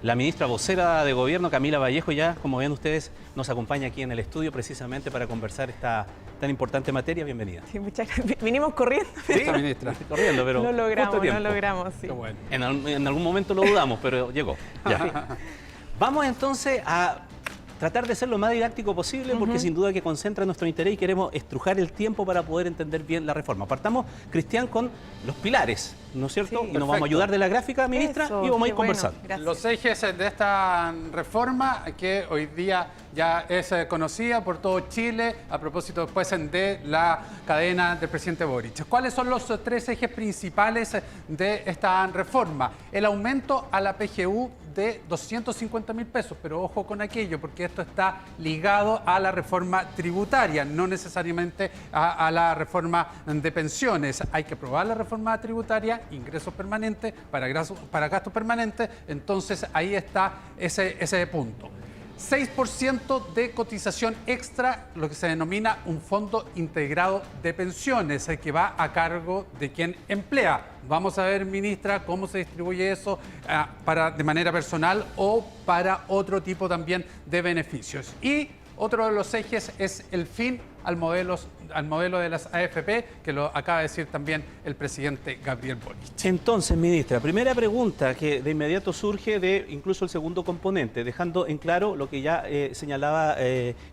La ministra vocera de Gobierno, Camila Vallejo, ya, como ven ustedes, nos acompaña aquí en el estudio precisamente para conversar esta tan importante materia. Bienvenida. Sí, muchas gracias. Vinimos corriendo. Sí, ministra. Corriendo, pero no logramos, justo tiempo. no logramos, sí. Qué bueno. En algún momento lo dudamos, pero llegó. Ya. Vamos entonces a tratar de ser lo más didáctico posible, porque sin duda que concentra nuestro interés y queremos estrujar el tiempo para poder entender bien la reforma. Partamos, Cristian, con los pilares, ¿no es cierto? Sí. Y nos vamos a ayudar de la gráfica, ministra, Eso, y vamos a ir bueno, conversando. gracias. Los ejes de esta reforma, que hoy día ya es conocida por todo Chile, a propósito después de la cadena del presidente Boric. ¿Cuáles son los tres ejes principales de esta reforma? El aumento a la PGU de 250.000 pesos, pero ojo con aquello, porque esto está ligado a la reforma tributaria, no necesariamente a la reforma de pensiones. Hay que aprobar la reforma tributaria, ingresos permanentes, para gastos permanentes, entonces ahí está ese punto. 6% de cotización extra, lo que se denomina un fondo integrado de pensiones, que va a cargo de quien emplea. Vamos a ver, ministra, cómo se distribuye eso de manera personal o para otro tipo también de beneficios. Y otro de los ejes es el fin al modelo de las AFP, que lo acaba de decir también el presidente Gabriel Boric. Entonces, ministra, primera pregunta que de inmediato surge de incluso el segundo componente, dejando en claro lo que ya señalaba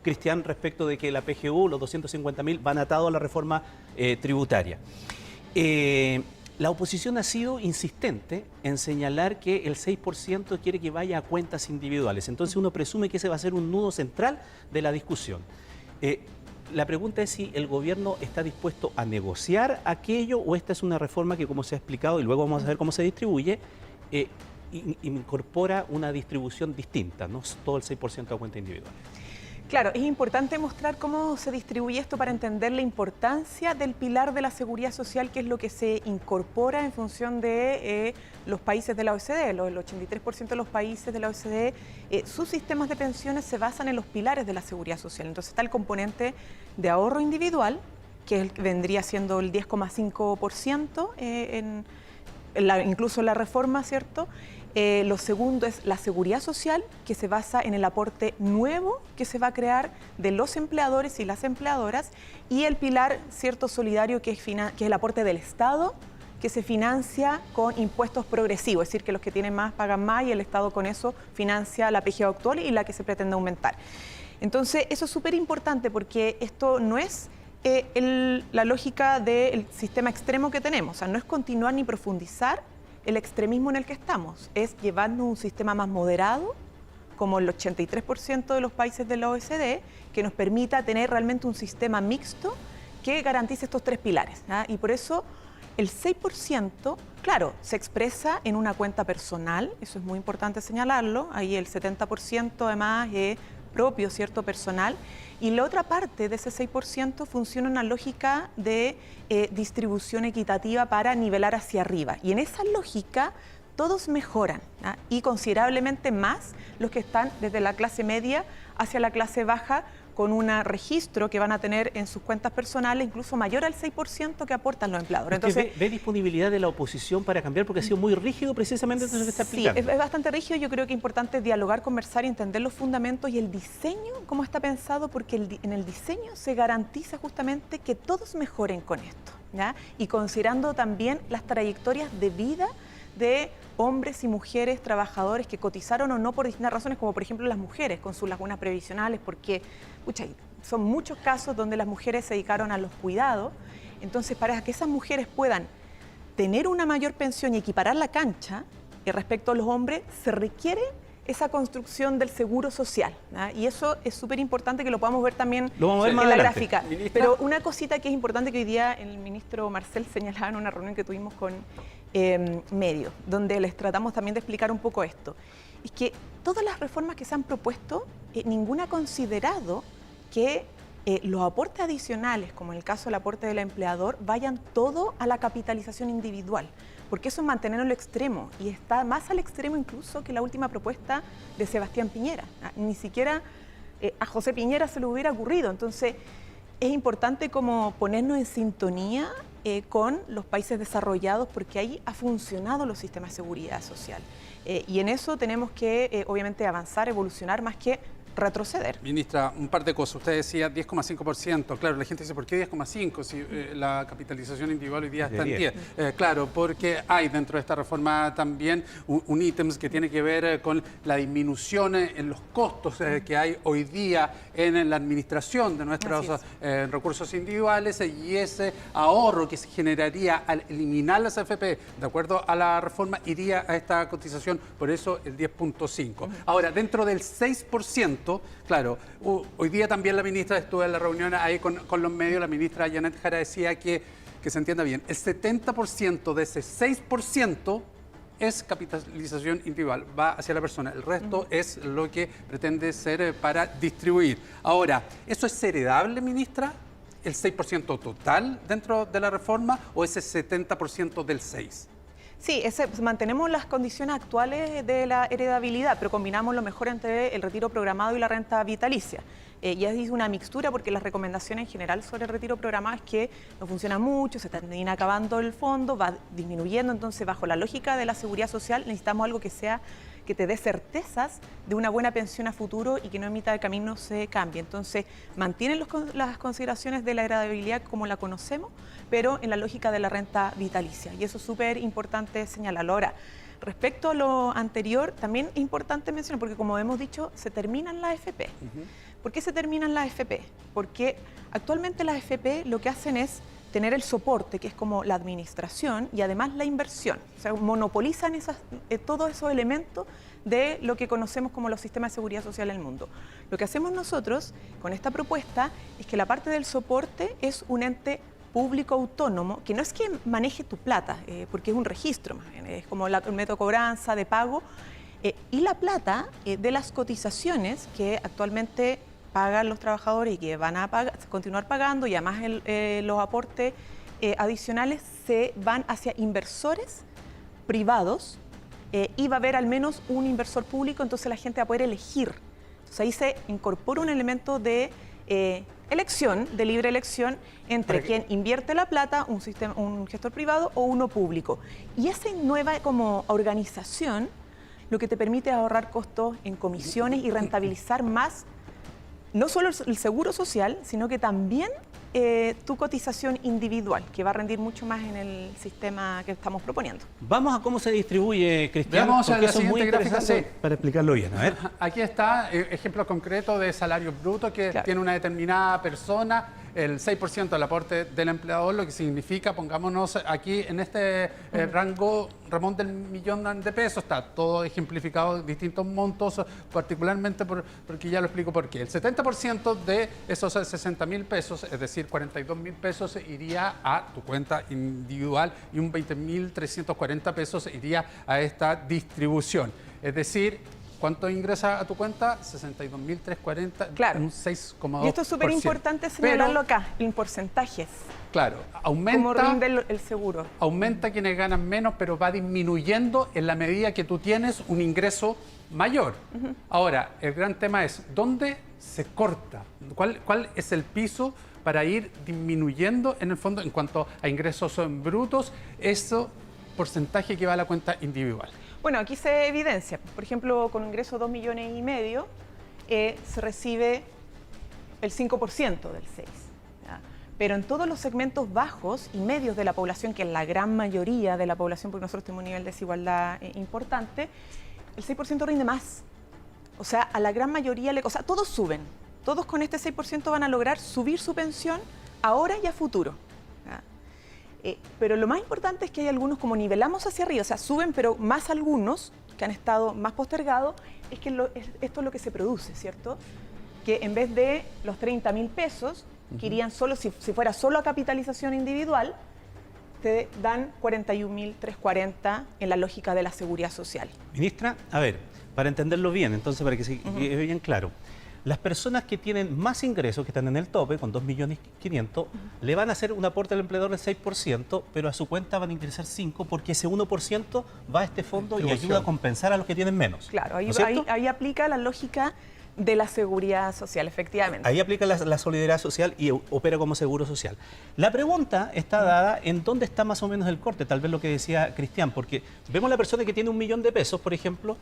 Cristian respecto de que la PGU, los 250.000, van atados a la reforma tributaria. La oposición ha sido insistente en señalar que el 6% quiere que vaya a cuentas individuales. Entonces uno presume que ese va a ser un nudo central de la discusión. La pregunta es si el gobierno está dispuesto a negociar aquello o esta es una reforma que, como se ha explicado, y luego vamos a ver cómo se distribuye, incorpora una distribución distinta, no todo el 6% a cuenta individual. Claro, es importante mostrar cómo se distribuye esto para entender la importancia del pilar de la seguridad social, que es lo que se incorpora en función de los países de la OECD. El 83% de los países de la OECD, sus sistemas de pensiones se basan en los pilares de la seguridad social. Entonces está el componente de ahorro individual, que vendría siendo el 10,5% incluso en la reforma, ¿cierto? Lo segundo es la seguridad social, que se basa en el aporte nuevo que se va a crear de los empleadores y las empleadoras, y el pilar, ¿cierto?, solidario, que es el aporte del Estado, que se financia con impuestos progresivos, es decir, que los que tienen más pagan más y el Estado con eso financia la PGU actual y la que se pretende aumentar. Entonces, eso es súper importante porque esto no es la lógica del sistema extremo que tenemos, o sea, no es continuar ni profundizar el extremismo en el que estamos, es llevarnos un sistema más moderado, como el 83% de los países de la OECD, que nos permita tener realmente un sistema mixto que garantice estos tres pilares, ¿ah? Y por eso el 6%, claro, se expresa en una cuenta personal, eso es muy importante señalarlo, ahí el 70% además es propio, ¿cierto?, personal, y la otra parte de ese 6% funciona una lógica de distribución equitativa para nivelar hacia arriba. Y en esa lógica todos mejoran, ¿ah? Y considerablemente más los que están desde la clase media hacia la clase baja, con un registro que van a tener en sus cuentas personales incluso mayor al 6% que aportan los empleadores. Entonces, ¿Ve disponibilidad de la oposición para cambiar? Porque ha sido muy rígido precisamente eso que está explicando. Sí, es bastante rígido. Yo creo que es importante dialogar, conversar y entender los fundamentos y el diseño, cómo está pensado, porque en el diseño se garantiza justamente que todos mejoren con esto, ¿ya? Y considerando también las trayectorias de vida de hombres y mujeres trabajadores que cotizaron o no por distintas razones, como por ejemplo las mujeres con sus lagunas previsionales, porque son muchos casos donde las mujeres se dedicaron a los cuidados. Entonces, para que esas mujeres puedan tener una mayor pensión y equiparar la cancha respecto a los hombres, se requiere esa construcción del seguro social, ¿ah? Y eso es súper importante que lo podamos ver también en la gráfica. ¿Ministra? Pero una cosita que es importante que hoy día el ministro Marcel señalaba en una reunión que tuvimos con medios, donde les tratamos también de explicar un poco esto, es que todas las reformas que se han propuesto, ninguna ha considerado que los aportes adicionales, como en el caso del aporte del empleador, vayan todo a la capitalización individual, porque eso es mantenerlo en lo extremo, y está más al extremo incluso que la última propuesta de Sebastián Piñera. Ni siquiera a José Piñera se le hubiera ocurrido. Entonces, es importante como ponernos en sintonía con los países desarrollados, porque ahí ha funcionado los sistemas de seguridad social. Y en eso tenemos que, obviamente, avanzar, evolucionar, más que retroceder. Ministra, un par de cosas. Usted decía 10,5%. Claro, la gente dice, ¿por qué 10,5% si la capitalización individual hoy día está en 10? Claro, porque hay dentro de esta reforma también un ítem que tiene que ver con la disminución en los costos que hay hoy día en la administración de nuestros recursos individuales y ese ahorro que se generaría al eliminar las AFP, de acuerdo a la reforma, iría a esta cotización, por eso el 10,5%. Ahora, dentro del 6%, claro, hoy día también la ministra, estuve en la reunión ahí con los medios, la ministra Janet Jara decía que se entienda bien, el 70% de ese 6% es capitalización individual, va hacia la persona, el resto es lo que pretende ser para distribuir. Ahora, ¿eso es heredable, ministra? ¿El 6% total dentro de la reforma o ese 70% del 6%? Sí, mantenemos las condiciones actuales de la heredabilidad, pero combinamos lo mejor entre el retiro programado y la renta vitalicia. Y es una mixtura porque las recomendaciones en general sobre el retiro programado es que no funciona mucho, se termina acabando el fondo, va disminuyendo, entonces bajo la lógica de la seguridad social necesitamos algo que te dé certezas de una buena pensión a futuro y que no en mitad de camino se cambie. Entonces, mantienen las consideraciones de la heredabilidad como la conocemos, pero en la lógica de la renta vitalicia. Y eso es súper importante señalarlo. Ahora, respecto a lo anterior, también es importante mencionar, porque como hemos dicho, se terminan las AFP. ¿Por qué se terminan las AFP? Porque actualmente las AFP lo que hacen es tener el soporte, que es como la administración, y además la inversión. O sea, monopolizan todos esos elementos de lo que conocemos como los sistemas de seguridad social en el mundo. Lo que hacemos nosotros con esta propuesta es que la parte del soporte es un ente público autónomo, que no es que maneje tu plata, porque es un registro, más bien, es como el método de cobranza, de pago, y la plata de las cotizaciones que actualmente pagan los trabajadores y que van a continuar pagando, y además los aportes adicionales se van hacia inversores privados y va a haber al menos un inversor público, entonces la gente va a poder elegir. Entonces ahí se incorpora un elemento de elección, de libre elección, entre quien invierte la plata, un gestor privado o uno público. Y esa nueva como organización lo que te permite ahorrar costos en comisiones y rentabilizar más no solo el seguro social, sino que también tu cotización individual, que va a rendir mucho más en el sistema que estamos proponiendo. Vamos a cómo se distribuye, Cristian, Veamos porque la eso es muy siguiente gráfica, interesante para explicarlo bien. A ver. Aquí está ejemplo concreto de salarios brutos que tiene una determinada persona, el 6% del aporte del empleador, lo que significa, pongámonos aquí en este rango, Ramón, del millón de pesos, está todo ejemplificado en distintos montos, particularmente porque ya lo explico por qué. El 70% de esos 60.000 pesos, es decir, 42.000 pesos, iría a tu cuenta individual y un 20.340 pesos iría a esta distribución. Es decir, ¿cuánto ingresa a tu cuenta? 62.340, claro, un 6,2%. Y esto es súper importante señalarlo acá, en porcentajes. Claro, aumenta. ¿Cómo rinde el seguro? Aumenta quienes ganan menos, pero va disminuyendo en la medida que tú tienes un ingreso mayor. Ahora, el gran tema es, ¿dónde se corta? ¿Cuál es el piso para ir disminuyendo, en el fondo, en cuanto a ingresos brutos, ese porcentaje que va a la cuenta individual? Bueno, aquí se evidencia. Por ejemplo, con un ingreso de 2,5 millones, se recibe el 5% del 6%. ¿Ya? Pero en todos los segmentos bajos y medios de la población, que es la gran mayoría de la población, porque nosotros tenemos un nivel de desigualdad importante, el 6% rinde más. O sea, a la gran mayoría, todos suben. Todos con este 6% van a lograr subir su pensión ahora y a futuro. ¿Ya? Pero lo más importante es que hay algunos, como nivelamos hacia arriba, o sea, suben, pero más algunos que han estado más postergados, es que esto es lo que se produce, ¿cierto? Que en vez de los 30.000 pesos, que irían solo, si fuera solo a capitalización individual, te dan 41.340 en la lógica de la seguridad social. Ministra, a ver, para entenderlo bien, entonces, para que se quede bien claro. Las personas que tienen más ingresos, que están en el tope, con 2.500.000, le van a hacer un aporte al empleador del 6%, pero a su cuenta van a ingresar 5%, porque ese 1% va a este fondo y ayuda a compensar a los que tienen menos. Claro, ¿no es cierto? ahí aplica la lógica de la seguridad social, efectivamente. Ahí aplica la solidaridad social y opera como seguro social. La pregunta está dada en dónde está más o menos el corte, tal vez lo que decía Cristian, porque vemos la persona que tiene 1 millón de pesos, por ejemplo,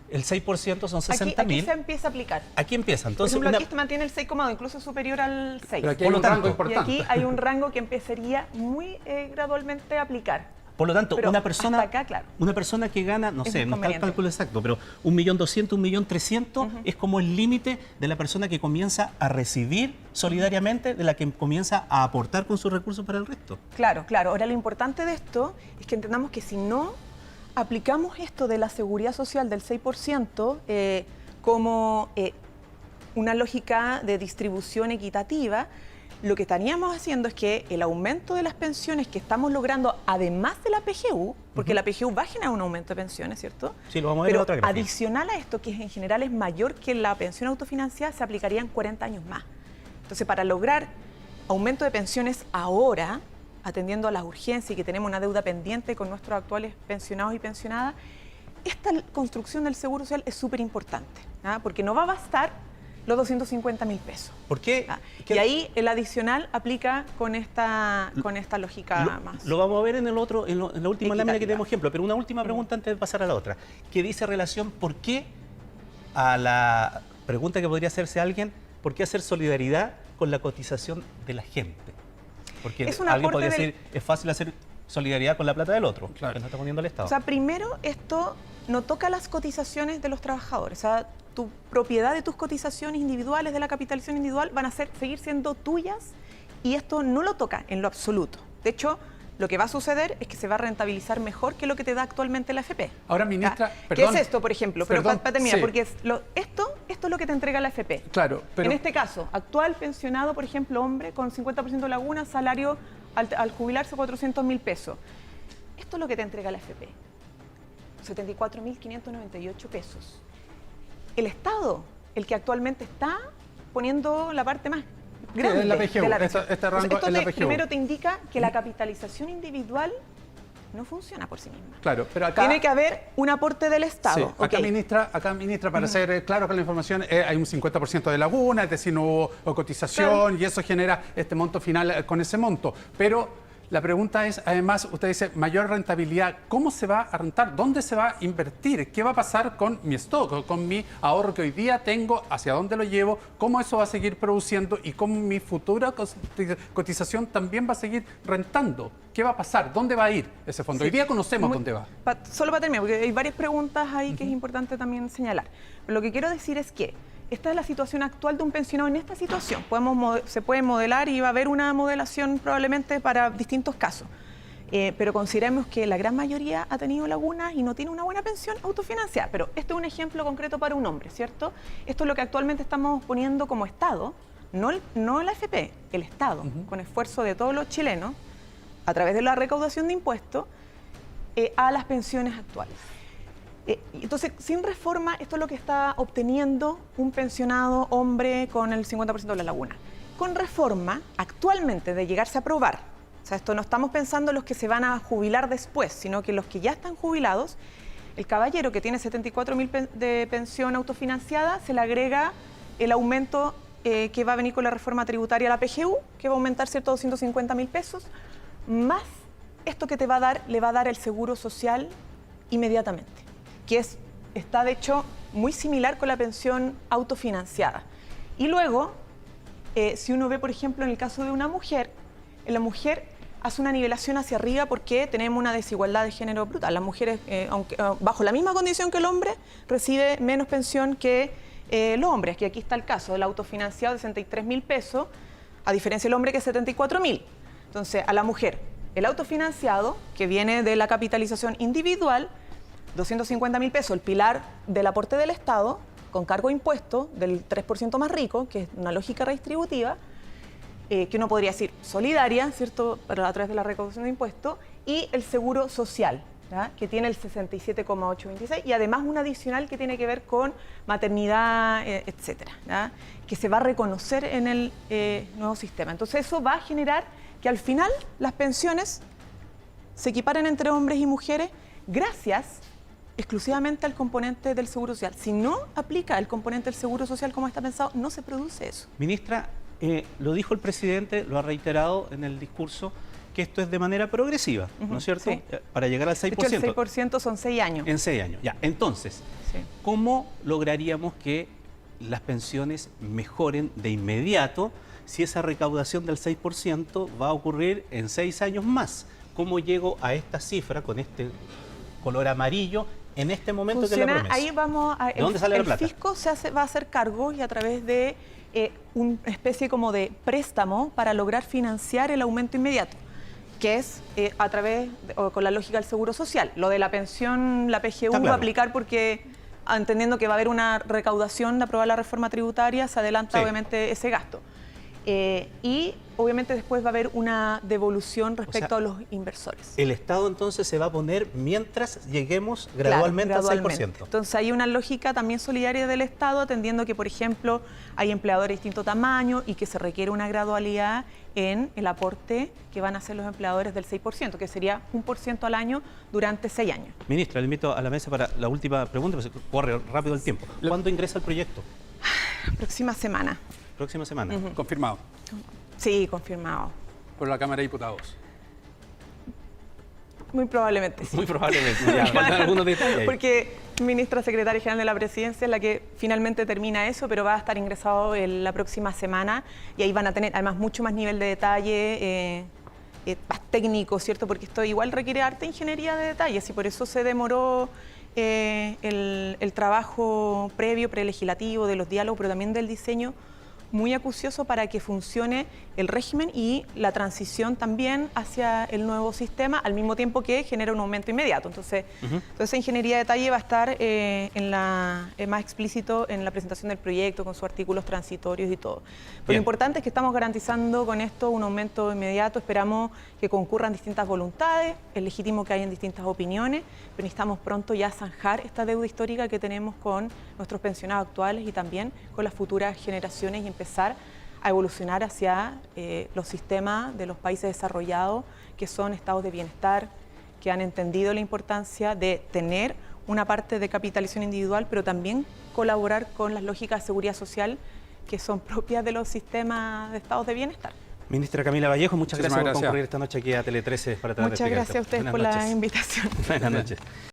el 6% son 60.000. Aquí se empieza a aplicar. Aquí empieza. Entonces, por ejemplo, aquí se mantiene el 6,2, incluso superior al 6. Pero aquí hay un rango importante. Y aquí hay un rango que empezaría muy gradualmente a aplicar. Por lo tanto, Pero una persona, hasta acá, claro, una persona que gana, no es sé, no está el inconveniente. cálculo exacto, pero 1.200.000, 1.300.000 es como el límite de la persona que comienza a recibir solidariamente, de la que comienza a aportar con sus recursos para el resto. Claro, claro. Ahora, lo importante de esto es que entendamos que si no aplicamos esto de la seguridad social del 6% como una lógica de distribución equitativa, lo que estaríamos haciendo es que el aumento de las pensiones que estamos logrando, además de la PGU, porque la PGU va a generar un aumento de pensiones, ¿cierto? Sí, lo vamos a ver en Pero otra gráfica. adicional a esto, que en general es mayor que la pensión autofinanciada, se aplicaría en 40 años más. Entonces, para lograr aumento de pensiones ahora, atendiendo a las urgencias y que tenemos una deuda pendiente con nuestros actuales pensionados y pensionadas, esta construcción del Seguro Social es súper importante, ¿ah? Porque no va a bastar los 250.000 pesos. ¿Por qué? Y ahí el adicional aplica con esta lógica más. Lo vamos a ver en el otro, en la última lámina que tenemos ejemplo, pero una última pregunta antes de pasar a la otra, que dice relación, ¿por qué? A la pregunta que podría hacerse alguien, ¿por qué hacer solidaridad con la cotización de la gente? Porque Es un alguien aporte podría decir, es fácil hacer solidaridad con la plata del otro, Claro. que no está poniendo el Estado. O sea, primero, esto no toca las cotizaciones de los trabajadores. O sea, tu propiedad de tus cotizaciones individuales, de la capitalización individual, van a seguir siendo tuyas y esto no lo toca en lo absoluto. De hecho, lo que va a suceder es que se va a rentabilizar mejor que lo que te da actualmente la AFP. Ahora, ministra, ¿Qué perdón. es esto, por ejemplo? Pero Perdón, para terminar, sí. porque esto es lo que te entrega la AFP. Claro, pero... En este caso, actual pensionado, por ejemplo, hombre, con 50% de laguna, salario al jubilarse 400.000 pesos. Esto es lo que te entrega la AFP. 74.598 pesos. El Estado, el que actualmente está poniendo la parte más grande es la PGU, de la este rango Entonces, es la esto PGU. primero te indica que la capitalización individual no funciona por sí misma. Claro, pero acá... Tiene que haber un aporte del Estado. Sí, acá, Ok. ministra, para ser claro con la información, hay un 50% de laguna, es decir, no hubo cotización, Claro. y eso genera este monto final con ese monto. Pero la pregunta es, además, usted dice, mayor rentabilidad, ¿cómo se va a rentar? ¿Dónde se va a invertir? ¿Qué va a pasar con mi stock, con mi ahorro que hoy día tengo? ¿Hacia dónde lo llevo? ¿Cómo eso va a seguir produciendo? ¿Y cómo mi futura cotización también va a seguir rentando? ¿Qué va a pasar? ¿Dónde va a ir ese fondo? Sí. Hoy día conocemos dónde va. Solo para terminar, porque hay varias preguntas ahí que es importante también señalar. Pero lo que quiero decir es que esta es la situación actual de un pensionado en esta situación. Se puede modelar y va a haber una modelación probablemente para distintos casos. Pero consideremos que la gran mayoría ha tenido lagunas y no tiene una buena pensión autofinanciada. Pero este es un ejemplo concreto para un hombre, ¿cierto? Esto es lo que actualmente estamos poniendo como Estado, no la AFP, el Estado, con esfuerzo de todos los chilenos, a través de la recaudación de impuestos, a las pensiones actuales. Entonces, sin reforma, esto es lo que está obteniendo un pensionado hombre con el 50% de la laguna. Con reforma, actualmente, de llegarse a aprobar, o sea, esto no estamos pensando en los que se van a jubilar después, sino que los que ya están jubilados, el caballero que tiene 74.000 de pensión autofinanciada, se le agrega el aumento que va a venir con la reforma tributaria a la PGU, que va a aumentar, ¿cierto?, 250.000 pesos, más esto que le va a dar el Seguro Social inmediatamente, que está de hecho muy similar con la pensión autofinanciada. Y luego, si uno ve, por ejemplo, en el caso de una mujer, la mujer hace una nivelación hacia arriba porque tenemos una desigualdad de género brutal. Las mujeres, aunque bajo la misma condición que el hombre, recibe menos pensión que los hombres, que aquí está el caso del autofinanciado de 63.000 pesos, a diferencia del hombre que es 74.000. Entonces, a la mujer, el autofinanciado, que viene de la capitalización individual, 250.000 pesos, el pilar del aporte del Estado, con cargo de impuesto del 3% más rico, que es una lógica redistributiva, que uno podría decir solidaria, ¿cierto?, pero a través de la recaudación de impuestos, y el Seguro Social, ¿ya?, que tiene el 67,826, y además un adicional que tiene que ver con maternidad, etcétera, ¿ya?, que se va a reconocer en el nuevo sistema. Entonces eso va a generar que al final las pensiones se equiparen entre hombres y mujeres gracias exclusivamente al componente del Seguro Social. Si no aplica el componente del Seguro Social como está pensado, no se produce eso. Ministra, lo dijo el presidente, lo ha reiterado en el discurso, que esto es de manera progresiva, ¿no es cierto? Sí. Para llegar al 6%. De hecho, el 6% son 6 años. En 6 años, ya. Entonces, Sí. ¿cómo lograríamos que las pensiones mejoren de inmediato si esa recaudación del 6% va a ocurrir en 6 años más? ¿Cómo llego a esta cifra con este color amarillo en este momento que es la Funciona, promesa? ahí vamos a... ¿De dónde sale la el plata? fisco va a hacer cargo y a través de una especie como de préstamo para lograr financiar el aumento inmediato, que es a través, o con la lógica del Seguro Social. Lo de la pensión, la PGU, Está claro. va a aplicar porque, entendiendo que va a haber una recaudación de aprobar la reforma tributaria, se adelanta Sí. obviamente ese gasto. Y obviamente después va a haber una devolución respecto a los inversores. El Estado entonces se va a poner mientras lleguemos Claro, gradualmente, gradualmente. al 6%. Entonces hay una lógica también solidaria del Estado, atendiendo que, por ejemplo, hay empleadores de distinto tamaño y que se requiere una gradualidad en el aporte que van a hacer los empleadores del 6%, que sería 1% al año durante 6 años. Ministra, le invito a la mesa para la última pregunta, porque corre rápido el tiempo. ¿Cuándo ingresa el proyecto? Próxima semana. Próxima semana. Confirmado Sí, confirmado. por la Cámara de Diputados. Muy probablemente sí. Muy probablemente. Ya, faltan algunos detalles ahí. Porque ministra secretaria general de la Presidencia es la que finalmente termina eso, pero va a estar ingresado la próxima semana y ahí van a tener además mucho más nivel de detalle, más técnico, ¿cierto? Porque esto igual requiere harta ingeniería de detalles y por eso se demoró el trabajo previo, prelegislativo, de los diálogos, pero también del diseño muy acucioso para que funcione el régimen y la transición también hacia el nuevo sistema, al mismo tiempo que genera un aumento inmediato. Entonces, toda esa ingeniería de detalle va a estar más explícito en la presentación del proyecto, con sus artículos transitorios y todo. Pero Bien. lo importante es que estamos garantizando con esto un aumento inmediato. Esperamos que concurran distintas voluntades, es legítimo que hayan distintas opiniones, pero necesitamos pronto ya zanjar esta deuda histórica que tenemos con nuestros pensionados actuales y también con las futuras generaciones y empezar a evolucionar hacia los sistemas de los países desarrollados, que son estados de bienestar, que han entendido la importancia de tener una parte de capitalización individual, pero también colaborar con las lógicas de seguridad social que son propias de los sistemas de estados de bienestar. Ministra Camila Vallejo, muchas Muchísimas gracias por gracias. concurrir esta noche aquí a Tele 13 para tratar de Muchas explicar gracias a esto. ustedes Buenas por la noches. invitación. Buenas noches.